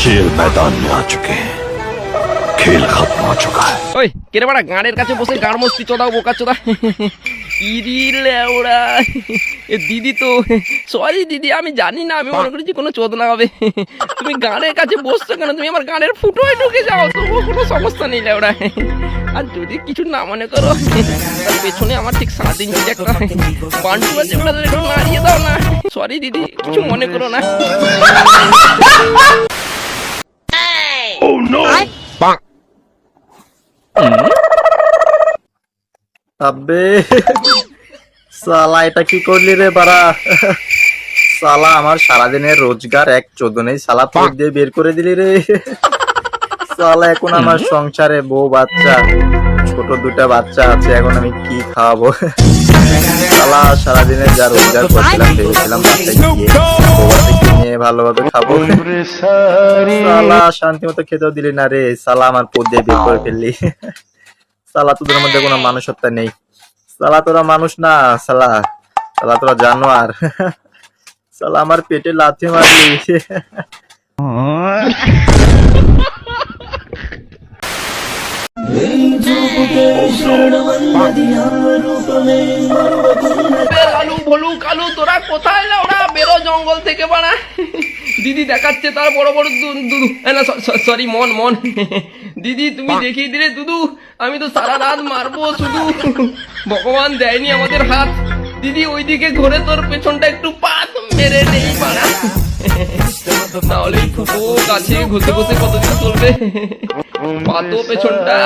शेर मैदान में आ चुके हैं, खेल खत्म हो चुका है। ওই কেরে বাড়া গাঁড়ের কাছে বসে গাঁড় মস্তি চোদাও বোকা চোদা ইরিলে ওরা এ দিদি তো সরি দিদি আমি জানি না আমি মনে করেছি কোনো চোদনা হবে তুমি গাঁড়ের কাছে বসছো কেন তুমি আমার গাঁড়ের ফুটোয় ঢুকে যাও তবুও কোনো সমস্যা নেই ওরা আর যদি কিছু না মনে করো তার পেছনে আমার ঠিক 7 ইঞ্চি একটা বান্টু আছে ওটা একটু নাড়িয়ে দাও না সরি দিদি কিছু মনে করো না Oh no! আবে সালা এটা কি করলি রে বাড়া সালা আমার সারাদিনের রোজগার এক চোদনেই সালা পেট দিয়ে বের করে দিলি রে সালা এখন আমার সংসারে বউ বাচ্চা ছোট দুটা বাচ্চা আছে এখন আমি কি খাওয়াবো সালা সারাদিনে যা রোজগার করছিলাম ভেবেছিলাম বাচ্চাকে নিয়ে ভালোভাবে খাবো সালা শান্তি মতো খেতেও দিলি না রে সালা আমার পেট দিয়ে বের করে ফেললি সালা তোদের মধ্যে কোনো মানুষত্ব নেই সালা তোরা মানুষ না সালা সালা তোরা জানোয়ার সালা আমার পেটে লাথি মারলি আলু ভলু কালু তোরা কোথায় না ওরা বেরো জঙ্গল থেকে বানা দিদি দেখাচ্ছে তার বড় বড় দুদু না সরি মন মন দিদি তুমি দেখিয়ে দিলে দুদু আমি তো সারা রাত মারবো শুধু ভগবান দেয়নি আমাদের হাত দিদি ওইদিকে ঘুরে তোর পেছনটা একটু পাত মেরে নেই বানা তাহলে ফুটো গাছে ঘষে ঘষে কতদিন চলবে পাতো পেছনটা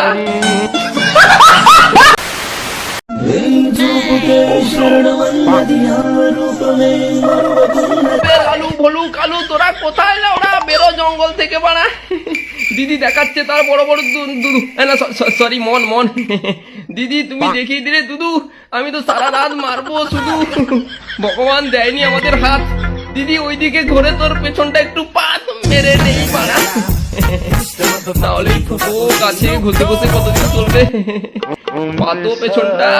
আলু ভলু কালু তোরা কোথায় না ওরা বেরো জঙ্গল থেকে বানা দিদি দেখাচ্ছে তার বড় বড় দুদু না সরি মন মন দিদি তুমি দেখিয়ে দিলে দুদু আমি তো সারা রাত মারবো শুধু ভগবান দেয়নি আমাদের হাত দিদি ওইদিকে ঘুরে তোর পেছনটা একটু পাত মেরে নেই বানা তাহলে ফুটো গাছে ঘষে ঘষে কতদিন চলবে পাতো পেছনটা